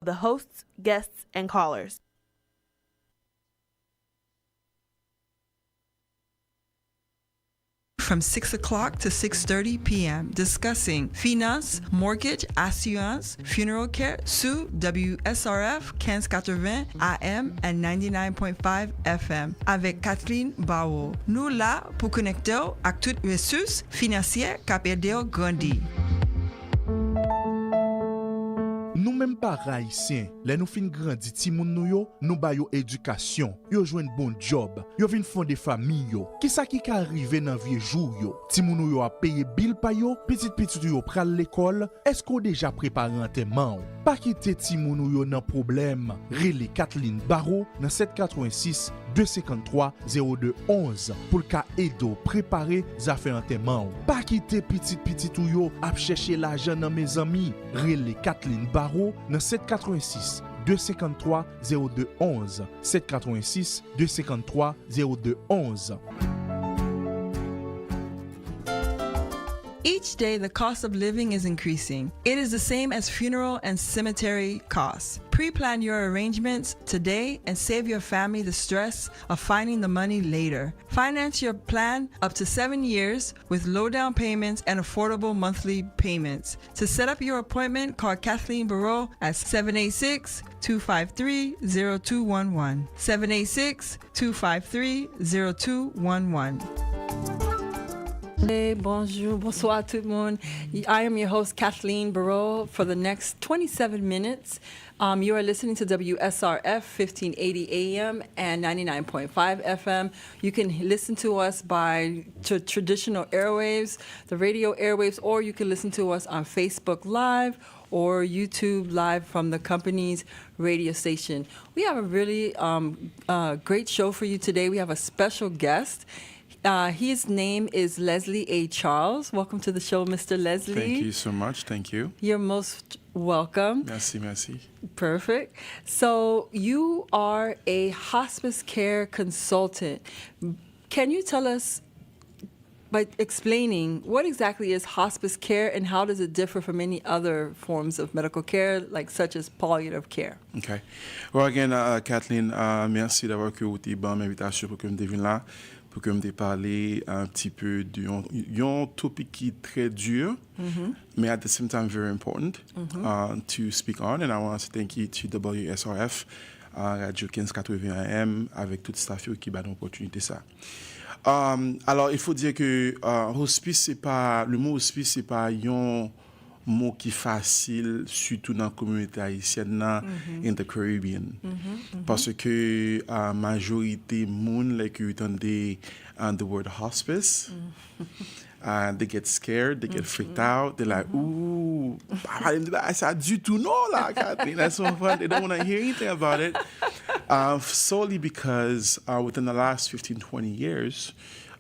the hosts, guests, and callers. From 6 o'clock to 6:30 p.m. discussing finance, mortgage, assurance, funeral care sur WSRF 1580 AM and 99.5 FM avec Kathleen Barrow. Nous là pour connecter avec toutes les ressources financières qu'a perdu grandi. Nous même pas haïtiens, les nous fin grandi ti moun nous ba yo éducation, yo joine bon job, yo vinn fonder famille yo. Qui ça qui ka arrivé dans vieux jour yo? Ti moun yo a payé bill pa yo, petit yo pral l'école, est-ce qu'on déjà préparé enterrement? Pas quitter ti moun yo nan problème. Relé Kathleen Barrow dans 786 253 0211 pour ka aido préparer affaires enterrement. Pas quitter petit yo a chercher l'argent dans mes amis. Relé Kathleen Barrow dans 786 253 0211 786 253 0211. Each day, the cost of living is increasing. It is the same as funeral and cemetery costs. Pre-plan your arrangements today and save your family the stress of finding the money later. Finance your plan up to 7 years with low down payments and affordable monthly payments. To set up your appointment, call Kathleen Barrow at 786-253-0211. 786-253-0211. Hey, bonjour, bonsoir tout le monde. I am your host, Kathleen Barrow, for the next 27 minutes. You are listening to WSRF 1580 AM and 99.5 FM. You can listen to us by traditional airwaves, the radio airwaves, or you can listen to us on Facebook Live or YouTube Live from the company's radio station. We have a really great show for you today. We have a special guest. His name is Leslie A. Charles. Welcome to the show, Mr. Leslie. Thank you so much. Thank you. You're most welcome. Merci. Perfect. So you are a hospice care consultant. Can you tell us, by explaining, what exactly is hospice care and how does it differ from any other forms of medical care, like such as palliative care? Okay. Well, again, Kathleen, merci d'avoir accepté l'invitation pour que je devienne là. Pour que je parle un petit peu d'un topic qui est très dur, mais at the same time very important to speak on. And I want to thank you to WSRF, Radio 1580 AM, avec tout le staff qui m'a donné l'opportunité ça. Alors, il faut dire que hospice, le mot hospice, c'est pas un mot qui est facile, surtout dans la communauté haïtienne, in the Caribbean. Parce que la majorité des gens qui entendent the word hospice, they get scared, they get freaked out, they're like, ooh, ça du tout non là, Kathleen. That's so fun. They don't want to hear anything about it. Solely because within the last 15-20 years,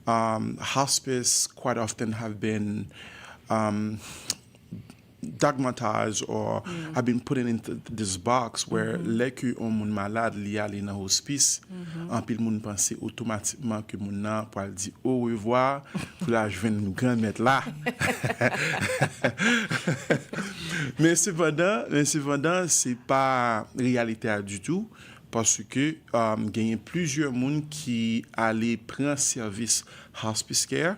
hospice quite often have been dogmatized or have been put into this box where les on moun malade li aller dans hospice en pile moun penser automatiquement que moun nan pour dire au revoir pour la je viens nous grand mettre là. mais cependant c'est pas réalité du tout parce que gagner plusieurs moun qui allaient prendre service hospice care.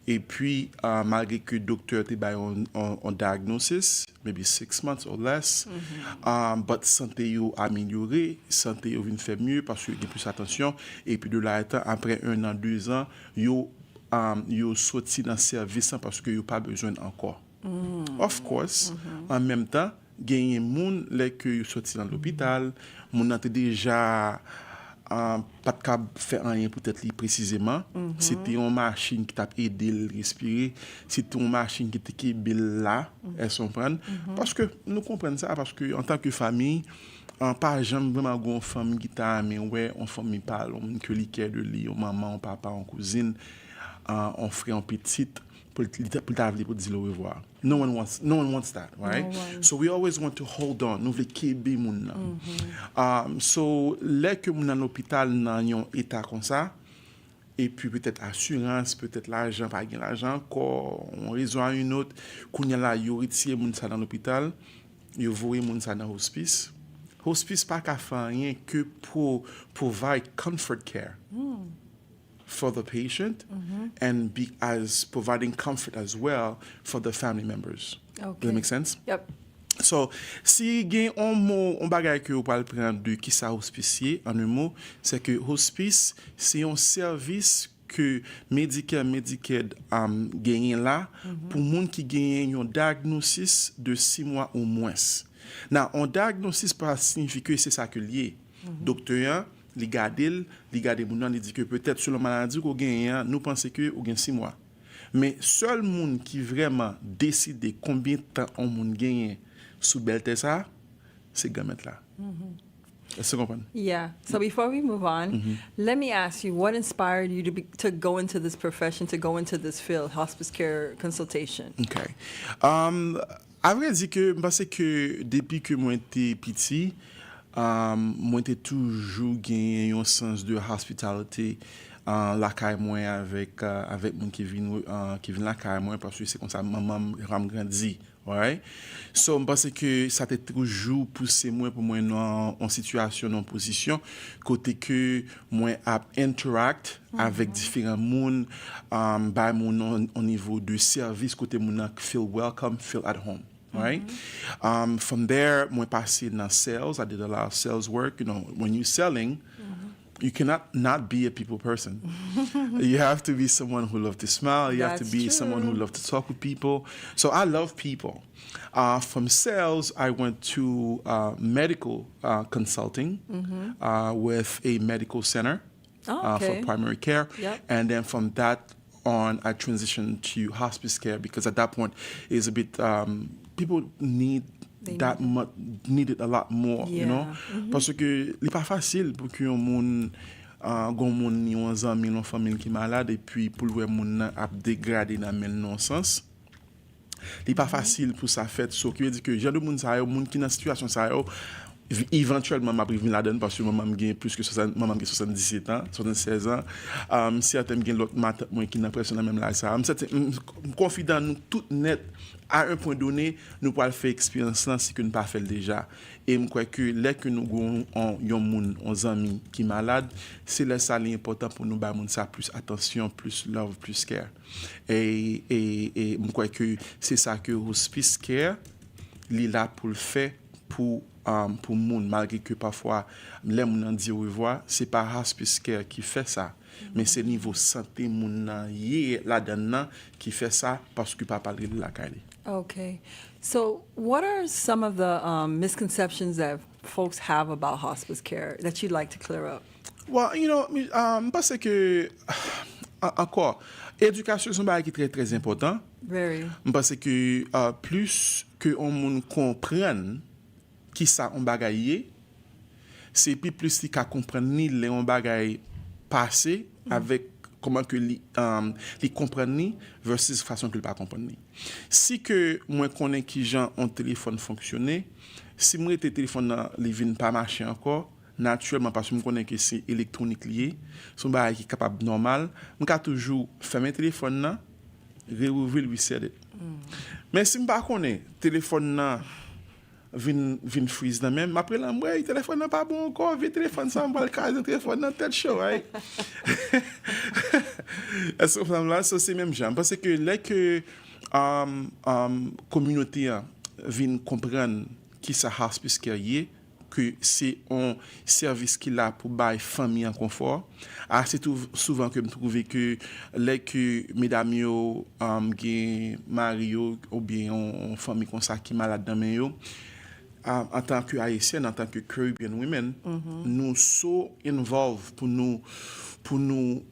Et puis, malgré que le docteur te bail on diagnosis, maybe 6 months or less, but santé yo amélioré, santé yo vient faire mieux parce que y a plus attention. Et puis de là, après 1 an, 2 ans, yo sorti dans le service parce que yo pas besoin encore. Of course, en même temps, gagner moun les que yo sorti dans l'hôpital, moun a déjà pas de cap faire rien peut-être précisément c'était une machine qui t'a aidé à respirer c'était une machine qui était là elles sont prendre parce que nous comprenons ça parce que en tant que famille pas jamais vraiment une famille qui t'a mais ouais on famille parle on que liqueur de lit on maman on papa on cousine on frère on petite pour dire au revoir. No one wants that, right? So we always want to hold on. Nous voulons kéber moun nan. So les que moun nan l'hôpital nan yon état comme ça et puis peut-être assurance, peut-être l'argent, pas gain l'argent encore, on raison une autre, kounya la yo retire moun ça dans l'hôpital, yo voye moun ça dans hospice. hospice pas qu'à faire rien que pour provide comfort care for the patient and be as providing comfort as well for the family members. Does Okay. that make sense? Yep. So, si gen un mot, un bagay que vous pouvez prendre de qui ça hospicier, en un mot, c'est que hospice, c'est un service que Medicare, Medicaid gagne là pour moun qui gagne un diagnosis de 6 mois ou moins. Now, un diagnosis pas signifie que c'est ça que lié. Docteur, li gade moun nan, li dit que peut-être sur la maladie qu'on gagne, nous pensons que ou gagne 6 mois. Mais seul moun qui vraiment décide combien de temps on moun gagne sous belte ça, c'est gamètre là. Est-ce que vous comprenez? Yeah. So before we move on, let me ask you, what inspired you to go into this profession, to go into this field, hospice care consultation? OK. À vrai dire que parce que depuis que moi j'étais petit, moi j'ai toujours gagné un sens de hospitality la caille moi avec moun qui vient la caille moi parce que c'est comme ça maman ram grandi. Ouais. So, parce que ça t'a toujours poussé moi pour moi en situation, en position, côté que moi à interact avec différents monde, by mon au niveau de service, côté mon feel welcome, feel at home. Right? From there, moi passé dans sales. I did a lot of sales work. You know, when you're selling, you cannot not be a people person. You have to be someone who loves to smile. You have to That's be someone who true. loves to talk with people. So I love people. From sales, I went to medical consulting with a medical center Oh, okay. for primary care. Yep. And then from that on, I transitioned to hospice care because at that point, it's a bit, people need They that much, needed a lot more, you know? Parce que c'est pas facile pour que un monde gon moun ni un ami une famille qui malade et puis pour le monde a dégradé dans même non sens. C'est pas facile pour ça fait so qui veut dire que j'ai de monde ça yo monde qui dans situation ça yo éventuellement m'a privé la donne parce que maman gagne plus que 77 ans 76 ans si attend gagne l'autre mat moi qui n'a presque la même là ça confident nous tout net à un point donné nous pourrons faire expérience là si que nous pas fait déjà et me crois que les que nous on yon moun on amis qui malade c'est là ça l'important pour nous ba moun ça plus attention plus love plus care et me crois que c'est ça que hospice care li là pour le faire pour moun malgré que parfois les moun en dit au revoir c'est pas hospice care qui fait ça mais c'est niveau santé moun nan yé là-dedans qui fait ça parce que pas parler de la caille. Okay. So, what are some of the misconceptions that folks have about hospice care that you'd like to clear up? Well, you know, parce que encore éducation c'est un bagage qui est très très important Very. parce que plus que on moun comprenne qui ça on bagaille c'est plus li ka comprendre ni les on bagaille passé avec comment que li comprendre ni versus façon que il pas comprendre ni si que moi connais qui gens on téléphone fonctionner si moi te téléphone là li vinn pas marcher encore naturellement parce que je connais que c'est électronique lié son bagage qui capable normal on ka toujours fermer téléphone là réouvrir reset it mais si m'pas connais téléphone là vin freeze nan même après là moi téléphone n'a pas bon encore vite téléphone ça me va le caser téléphone dans tête chaud right est-ce que là ça c'est même genre parce que là que communauté vin comprendre qui ça hospice care y que c'est un service qui là pour bailler famille en confort assez souvent que me trouver que les que mesdames yo gen Mario ou bien en famille comme ça qui malade dans men yo en tant que haïtienne en tant que Caribbean women nous so involved pour nous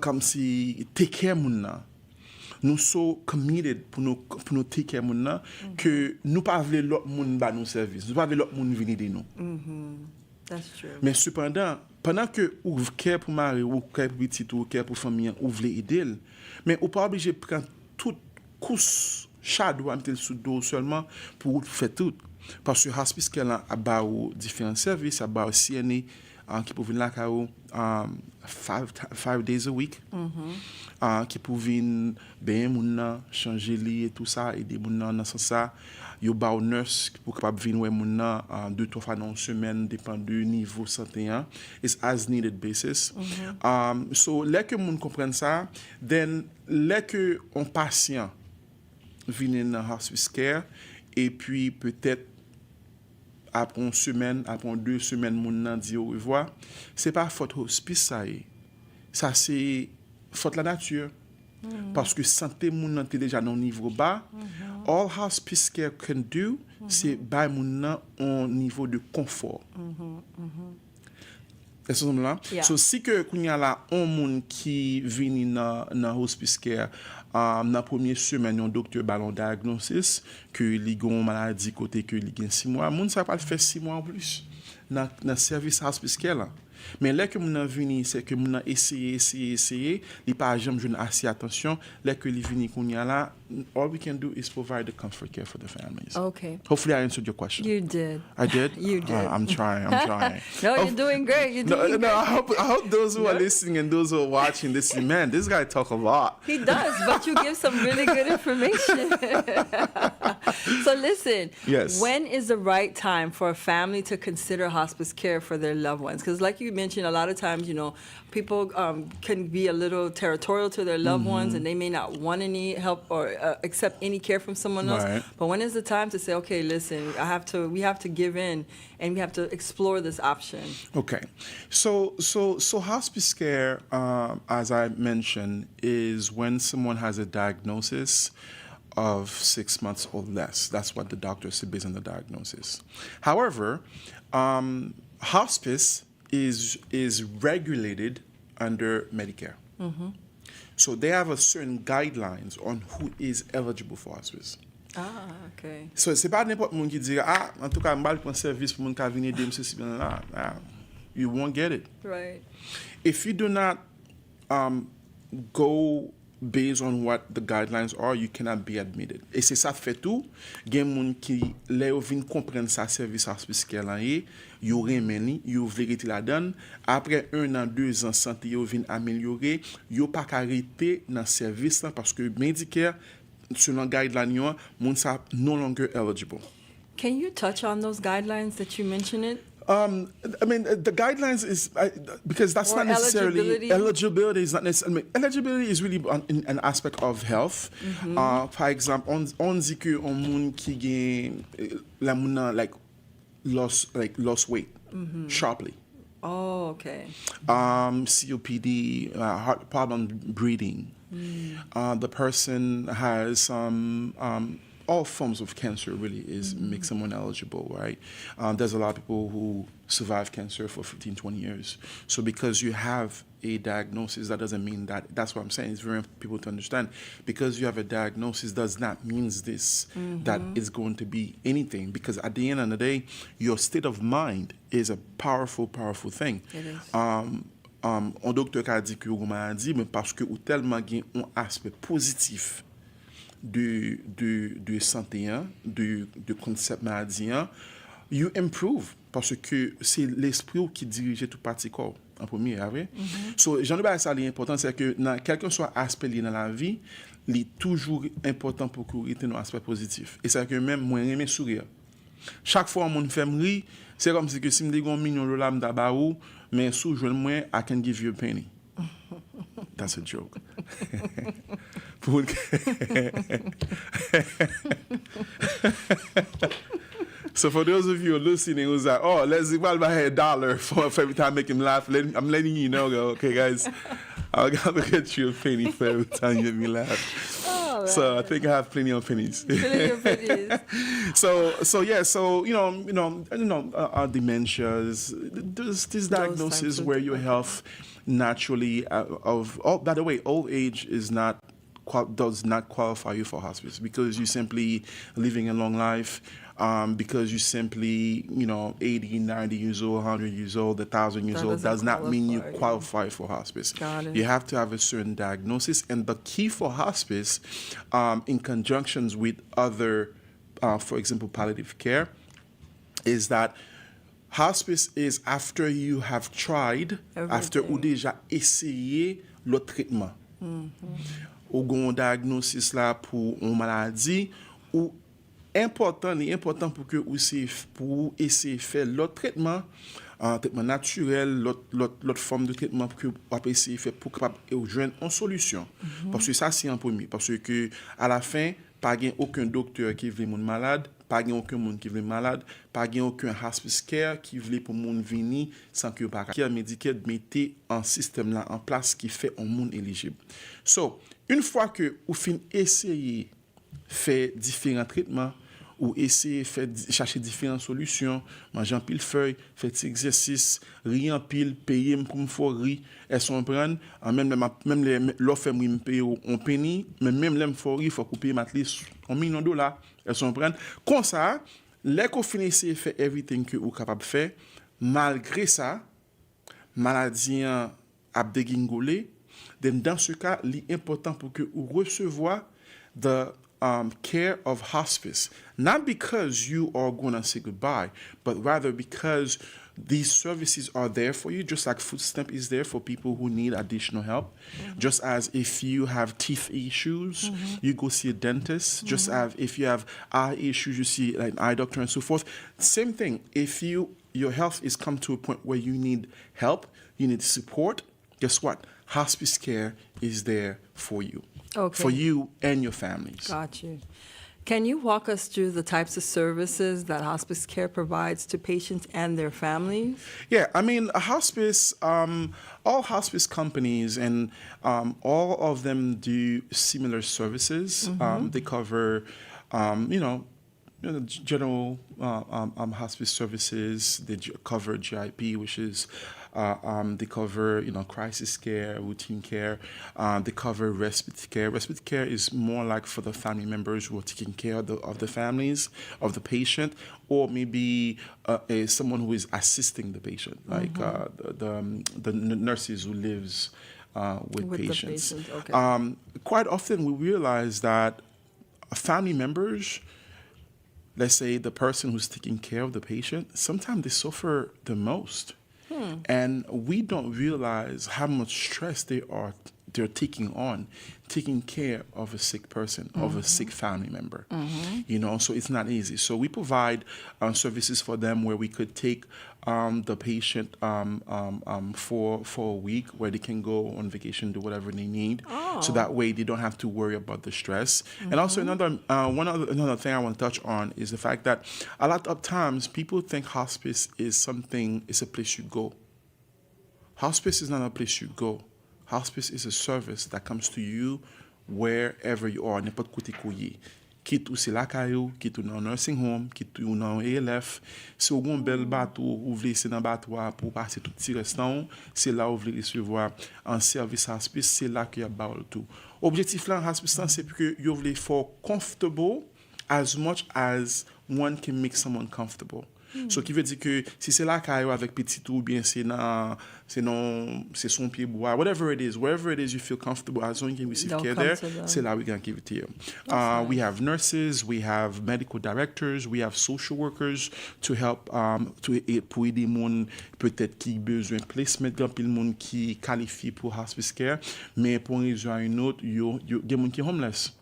comme si take care moun nan nous so committed pour nous take care moun nan que nous pas vle l'autre moun ba nous service nous pas vle l'autre moun venir de nous. That's true. Mais cependant, pendant que ou care pour mari ou care pour petit ou care pour famille ou vle aider, mais ou pas obligé prendre toute couche shadow am tel sous dos seulement pour faire tout parce que hospice qu'elle a ba différents services a ba CNA qui peut venir là 5 days a week qui peut venir ben moun changer lit et tout ça aider moun dans ça yo ba ou nurse pour capable venir ouais moun nan 2-3 fois dans une semaine dépend du niveau santé hein. It's as needed basis. So là que moun comprenne ça, then là que un patient vient dans hospice care et puis peut-être après une semaine, après 2 semaines moun nan dit au revoir, c'est pas faute hospice ça y est. Ça c'est faute la nature. Parce que santé moun nan te déjà dans niveau bas. All hospice care can do, c'est bay moun nan un niveau de confort. Est-ce que là? Yeah. So si que kounya la on moun qui vini dans hospice care dans première semaine un docteur ballon diagnosis que li gon maladie côté que li gen 6 mois, moun ça pas le faire 6 mois en plus dans service hospice care là. Mais là que moun nan vini c'est que moun nan essayer, li pas jamais joindre assez attention, là que li vini kounya la all we can do is provide the comfort care for the families. Okay. Hopefully I answered your question. You did. I did? You did. I'm trying. No, you're doing great. You're doing No, great. I hope those who are listening and those who are watching this, man, this guy talk a lot. He does, but you give some really good information. So listen, Yes. when is the right time for a family to consider hospice care for their loved ones? Because like you mentioned, a lot of times, people can be a little territorial to their loved ones and they may not want any help or accept any care from someone else. Right. But when is the time to say, okay, listen, we have to give in and we have to explore this option? Okay. So hospice care, as I mentioned, is when someone has a diagnosis of 6 months or less. That's what the doctor said based on the diagnosis. However, hospice is regulated under Medicare. So they have a certain guidelines on who is eligible for hospice. Ah, okay. So c'est pas n'importe monde qui dit en tout cas m'bal prendre service pour moun ka venir dem ceci bien là. You won't get it. Right. If you do not go based on what the guidelines are, you cannot be admitted. Et c'est ça fait tout. Gen moun qui lè yo vin comprendre sa service hospice care là yo remeni, yo vérité la donne. Après 1 an, 2 ans, santé yo vin améliorer, yo pas arrêter dans service là parce que Medicare selon guideline yo, moun sa no longer eligible. Can you touch on those guidelines that you mentioned it? I mean, the guidelines is because that's Or not necessarily eligibility? eligibility is not necessarily. I mean, eligibility is really an aspect of health. Par exemple, on dit que on moun qui gagne la moun like lost weight sharply. Oh, okay. COPD, heart problem, breathing. The person has all forms of cancer really is make someone eligible, right? There's a lot of people who survive cancer for 15, 20 years. So because you have a diagnosis, that doesn't mean that's what I'm saying. It's very important for people to understand. Because you have a diagnosis does not mean that it's going to be anything. Because at the end of the day, your state of mind is a powerful, powerful thing. It is. Un docteur qui a dit que vous m'avez dit, mais parce que vous tellement gain un aspect positif de santé, de concept maladie, you improve parce que c'est l'esprit qui dirige tout parti corps en premier, vrai? So, j'en ai ça l'important c'est que dans quel que soit aspect dans la vie, il est toujours important pour que vous ayez un aspect positif. Et c'est que même moi j'aime sourire. Chaque fois mon fait me rire, c'est comme si que si me dis $1 million m'dabarou, mais sous je moi I can give you a penny. That's a joke. So for those of you who are listening who's like, oh, let's see, well, buy $1 for every time I make him laugh. I'm letting you know, okay, guys, I'll get you a penny for every time you make me laugh. Oh, So I think I have plenty of pennies. Plenty of pennies. So dementias, these diagnoses types of where your health naturally by the way, old age does not qualify you for hospice because you simply living a long life. Because you simply, 80, 90 years old, 100 years old, 1,000 years old, does not mean you qualify for hospice. Got it. You have to have a certain diagnosis. And the key for hospice, in conjunctions with other, for example, palliative care, is that hospice is after you have tried, after ou déjà essayé le traitement. Ou gon diagnosis là pour une maladie, ou important pour que pour essayer de faire l'autre traitement, traitement naturel, l'autre forme de traitement pour que vous essayer de faire pour capable joindre une solution. Parce que ça, c'est un premier. Parce que à la fin, pas aucun docteur qui veut mon malade, pas aucun monde qui veut malade, pas aucun hospice care qui veut pour monde venir sans que pas care médical mettez un système là en place qui fait un monde éligible. So, une fois que vous fin essayer faire différents traitements ou essayer chercher différentes solutions, manger en pile feuille, faire des exercices, rire en pile, payer pour me faire rire, elles sont prendre, même l'offre me payer on penny, mais même les faut rire, faut couper matlis $1 million, elles sont prendre. Comme ça, les qu'on finissez faire everything que vous capable de faire, malgré ça, maladie a dégringolé, dans ce cas, l'important pour que vous recevoir the care of hospice, not because you are going to say goodbye, but rather because these services are there for you, just like food stamp is there for people who need additional help. Just as if you have teeth issues, you go see a dentist. Just as if you have eye issues, you see an eye doctor and so forth. Same thing. If your health is come to a point where you need help, you need support, guess what? Hospice care is there for you. Okay. For you and your families. Got you. Can you walk us through the types of services that hospice care provides to patients and their families? Yeah, I mean, a hospice, all hospice companies and all of them do similar services. They cover, general hospice services. They cover GIP, which is they cover crisis care, routine care. They cover respite care. Respite care is more like for the family members who are taking care of the families of the patient, or maybe someone who is assisting the patient, like the nurses who lives with patients. The patient, okay. Quite often we realize that family members, let's say the person who's taking care of the patient, sometimes they suffer the most. And we don't realize how much stress they're taking on, taking care of a sick person, of a sick family member. So it's not easy. So we provide services for them where we could take the patient for a week, where they can go on vacation, do whatever they need. So that way they don't have to worry about the stress. And also another thing I want to touch on is the fact that a lot of times people think hospice is a place you go. Hospice is not a place you go. Hospice is a service that comes to you wherever you are, n'importe côté kouye. Quitte ou c'est la caillou, quitte ou dans nursing home, quitte ou dans ALF. Si vous avez un bel bateau, vous voulez essayer dans le bateau pour passer tout petit restant, c'est là où vous voulez recevoir un service hospice, c'est là qu'il y a tout. Objectif là en hospice, c'est que vous voulez faire comfortable as much as one can make someone comfortable. So, qui veut dire que si c'est là caillou avec petit ou bien c'est son pied bois, whatever it is, wherever it is you feel comfortable, as long as you can receive care there, c'est là we're going to give it to you. We have nurses, we have medical directors, we have social workers to help pour aider moun peut-être qui besoin de placement, grand pile moun qui qualifie pour hospice care, mais pour une raison ou une autre, il y a des moun qui homeless.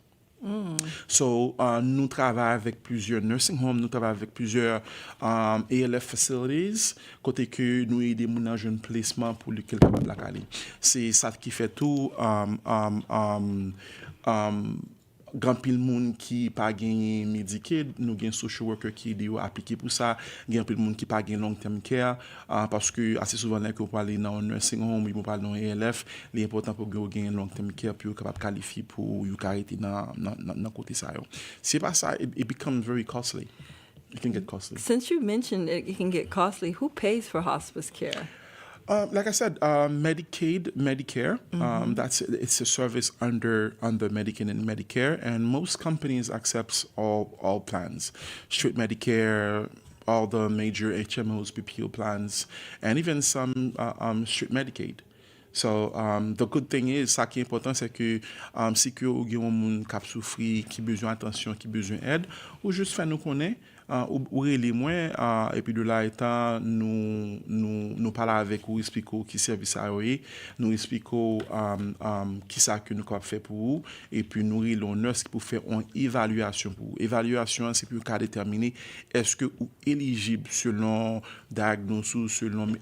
So, nous travaillons avec plusieurs nursing homes, nous travaillons avec plusieurs ALF facilities, côté que nous aidons les gens un placement pour lequel capable la caler. C'est ça qui fait tout. Grand pile monde qui pas gagné Medicaid, nous gain social worker qui aide à appliquer pour ça, grand pile monde qui pas gagné long term care parce que assez souvent là que on parle dans un nursing home, on parle dans ALF, l'important pour gagner long term care pour capable qualifier pour you arrêter dans côté ça. C'est pas ça, it becomes very costly. It can get costly. Since you mentioned it can get costly, who pays for hospice care? Like I said, Medicaid, Medicare. It's a service under Medicaid and Medicare, and most companies accept all plans, straight Medicare, all the major HMOs, PPO plans, and even some straight Medicaid. So the good thing is, ça qui est important, c'est que si que vous avez un monde qui souffre, qui besoin d'attention, qui besoin d'aide, ou juste faire nous connaître. ou relé moi, et puis de là étant, nous parlons avec ou expliquons qui service à eux, nous expliquons qui ça que nous avons fait pour vous, et puis nous relons nurse pour faire une évaluation pour vous. Évaluation, c'est pour qu'à déterminer est-ce que vous éligible selon diagnostic, selon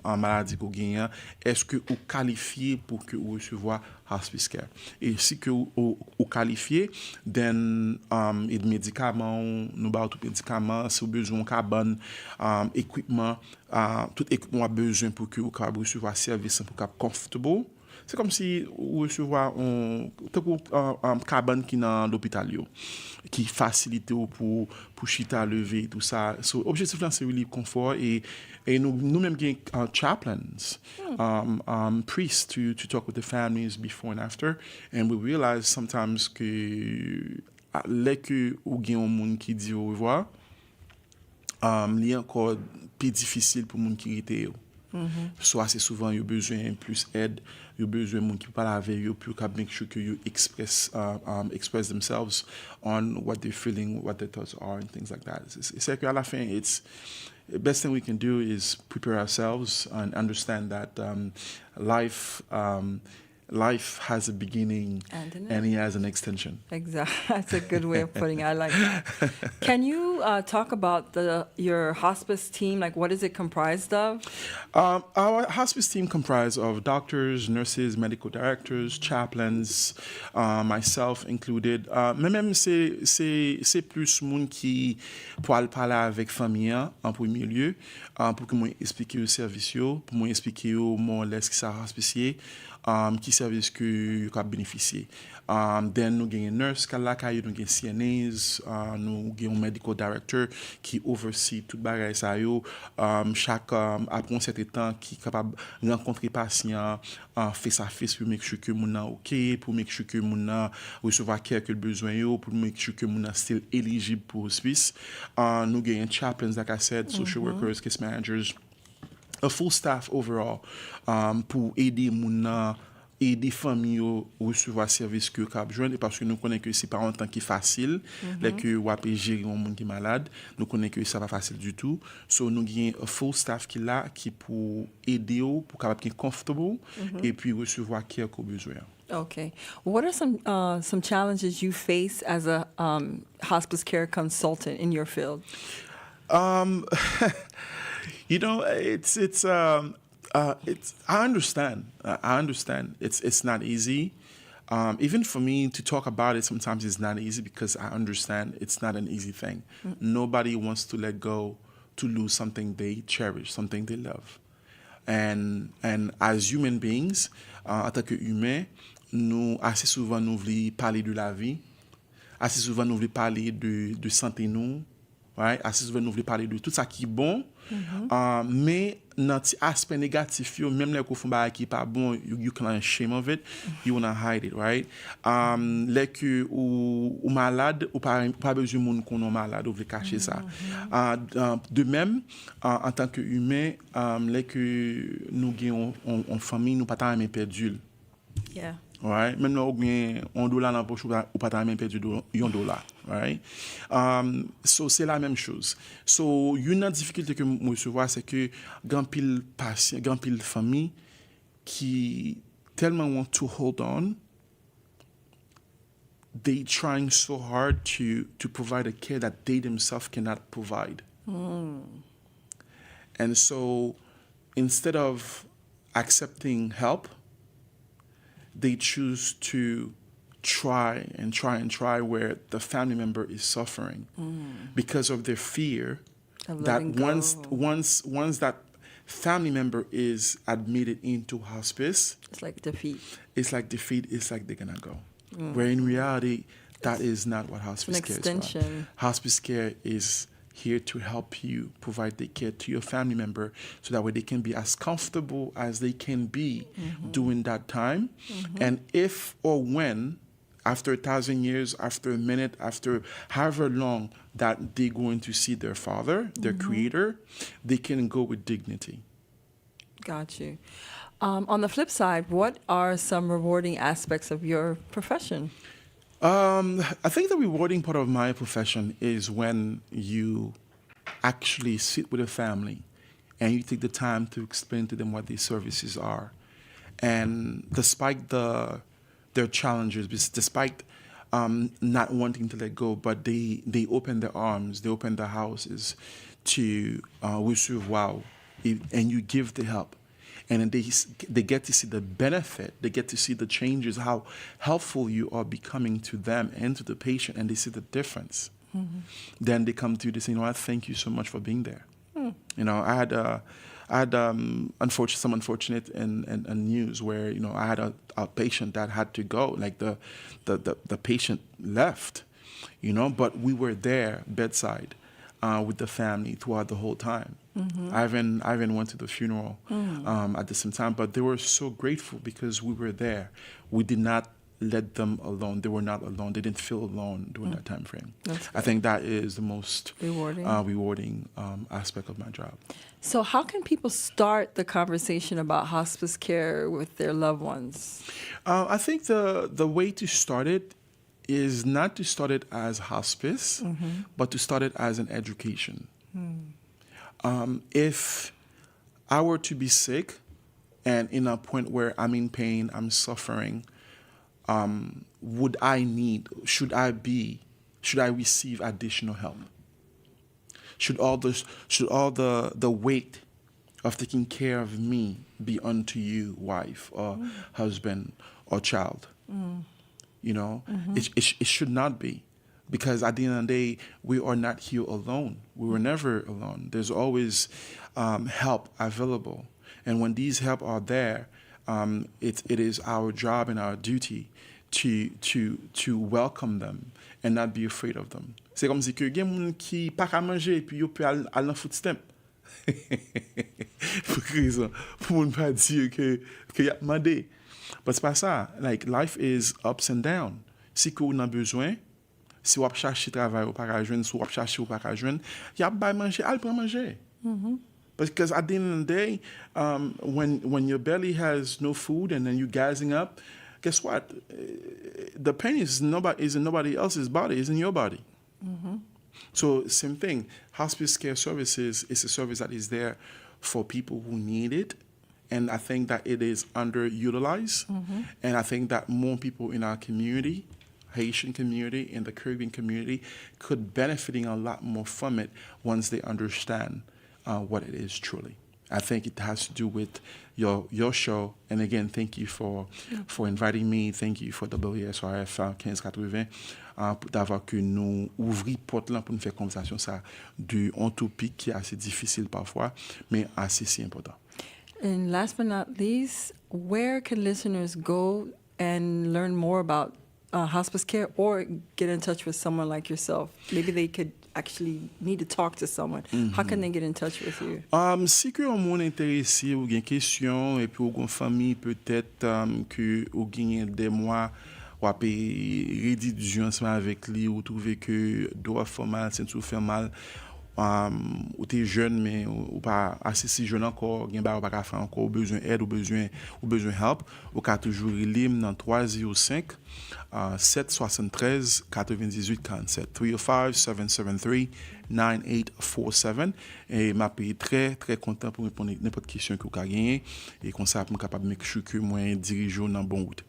maladie que vous gagnez, est-ce que vous qualifiez pour que vous recevoir hospice care. Et si que vous qualifiez, then et de médicaments, nous avons tout médicaments, si vous avez besoin de cabane, équipement, tout équipement a besoin pour que vous puissiez recevoir service pour que vous comfortable. C'est comme si vous recevez un cabane qui est dans l'hôpital, qui facilite pour chita lever, tout ça. So, objectif là, c'est really confort et nous-mêmes avons chaplains, priests to talk with the families before and after. And we realize sometimes que dès que vous avez un monde qui dit au revoir, il est encore plus difficile pour les gens qui étaient. Soit c'est souvent il y a besoin plus aide, il y a besoin de gens qui parlent avec eux pour make sure que you express themselves on what they're feeling, what their thoughts are and things like that. C'est qu'à la fin, it's the best thing we can do is prepare ourselves and understand that life has a beginning and it has an extension. Exactly. That's a good way of putting it. I like that. Can you talk about your hospice team? Like, what is it comprised of? Our hospice team comprises of doctors, nurses, medical directors, chaplains, myself included. Même c'est plus monde qui pour parler avec famille en premier lieu, pour que moi expliquer le service, pour moi expliquer more less qui ça hospicier. Qui service que vous bénéficier. Then nous avons un nurse qui est là, nous avons CNAs, nous avons un medical director qui oversee tout bagage ça yo. Chaque après un certain temps qui est capable de rencontrer patient face à face pour make sure que mon OK, pour make sure que mon recevoir care que le besoin yo, pour make sure que mon still éligible pour hospice. Nous avons chaplains like I said, social workers, case managers. A full staff overall pour aider aider famille à recevoir service que cap joindre parce que nous connaissons que c'est pas un temps qui est facile là que ou après gérer un monde qui est malade nous connaissons que ça pas facile du tout so nous avons un full staff qui là qui pour aider pour capable être comfortable et puis recevoir care qu'on besoin. Okay. What are some challenges you face as a hospice care consultant in your field? You know, it's I understand. I understand. It's not easy. Even for me to talk about it, sometimes it's not easy because I understand it's not an easy thing. Nobody wants to let go, to lose something they cherish, something they love. And as human beings, en tant que humains, nous assez souvent nous voulons parler de la vie, assez souvent nous voulons parler de santé nous. Right? Assez souvent nous voulons parler de tout ça qui est bon, mais dans l'aspect négatif, même les qu'on fait qui pas bon, you can shame of it, you wanna hide it, right? Les que ou malade ou pas besoin de monde qu'on est malade, ou veut cacher ça. De même, en tant que humain, les que nous gagnons en famille, nous pas tant même perdu. Yeah. Right? Même là, on gagne $1 dans la poche ou pas tant même perdu $1. Right? So c'est la même chose. So une difficulté que moi je vois c'est que grand pile patient, grand pile famille qui tellement want to hold on, they trying so hard to provide a care that they themselves cannot provide. And so instead of accepting help, they choose to try where the family member is suffering because of their fear that once that family member is admitted into hospice, it's like defeat. It's like they're gonna go. Where in reality, that is not what hospice care is about. Hospice care is here to help you provide the care to your family member so that way they can be as comfortable as they can be during that time. And if or when, after 1,000 years, after a minute, after however long that they're going to see their father, their creator, they can go with dignity. Got you. On the flip side, what are some rewarding aspects of your profession? I think the rewarding part of my profession is when you actually sit with a family and you take the time to explain to them what these services are. And despite their challenges, despite not wanting to let go, but they open their arms, they open their houses to receive wow, and you give the help. And then they get to see the benefit, they get to see the changes, how helpful you are becoming to them and to the patient, and they see the difference. Then they come to you, they say, you know what, thank you so much for being there. You know, I had some unfortunate and news where, you know, I had a patient that had to go, like the patient left, you know, but we were there bedside with the family throughout the whole time. I even went to the funeral at the same time, but they were so grateful because we were there. We did not let them alone. They were not alone. They didn't feel alone during that time frame. I think that is the most rewarding aspect of my job. So how can people start the conversation about hospice care with their loved ones? I think the way to start it is not to start it as hospice, but to start it as an education. If I were to be sick and in a point where I'm in pain, I'm suffering, should I receive additional help? Should all the weight of taking care of me be unto you, wife or husband or child? You know, it should not be, because at the end of the day, we are not here alone. We were never alone. There's always help available, and when these help are there, it is our job and our duty to welcome them and not be afraid of them. C'est comme si que gen moun ki pa ka manger puis yo peut al nan food stamp. Pour moun pa dire que y a demandé. But c'est pas ça. Like, life is ups and down. Si que ou nan besoin, si ou ap chercher travail ou pa ka joindre, si ou ap chercher ou pa ka joindre, y a bay manger, al pran manger. Because at the end of the day, when your belly has no food and then you gassing up, guess what? The pain is in nobody else's body, it's in your body. So same thing. Hospice care services is a service that is there for people who need it. And I think that it is underutilized. And I think that more people in our community, Haitian community, and the Caribbean community, could benefiting a lot more from it once they understand what it is truly. I think it has to do with your show. And again, thank you for inviting me. Thank you for WSRF 1580 d'avoir que nous ouvri porte là pour nous faire conversation ça un topic qui est assez difficile parfois, mais assez si important. And last but not least, where can listeners go and learn more about hospice care or get in touch with someone like yourself? Maybe they could actually need to talk to someone. How can they get in touch with you? Si que on moun intéressé ou gen question et puis ou gon famille peut-être que ou gen des mois ou ap rédiger ensemble avec lui ou trouver que doit faire mal, c'est fait mal, ou t'es jeune mais ou pas assez si jeune encore, gen ba ou pas faire encore, ou besoin aide ou besoin help, ou ka toujours relire dans 305 773 98 47 305 773 9847 et m'a très très content pour répondre à n'importe question que vous avez gagné et comme ça pour capable make sure que moi diriger dans bon route.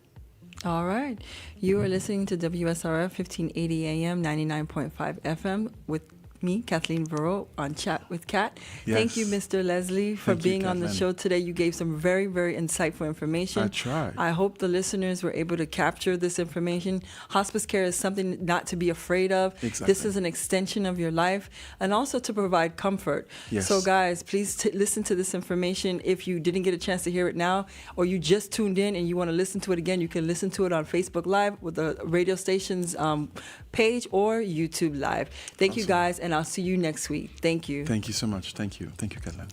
All right. You are listening to WSRF 1580 AM 99.5 FM with me, Kathleen Verreau, on Chat with Kat. Yes. Thank you, Mr. Leslie, for Thank you, being on the Kathleen. show today. You gave some very, very insightful information. I tried. I hope the listeners were able to capture this information. Hospice care is something not to be afraid of. Exactly. This is an extension of your life and also to provide comfort. Yes. So, guys, please listen to this information. If you didn't get a chance to hear it now or you just tuned in and you want to listen to it again, you can listen to it on Facebook Live with the radio station's page or YouTube Live. Thank you, Awesome. guys, and I'll see you next week. Thank you. Thank you so much. Thank you, Kathleen.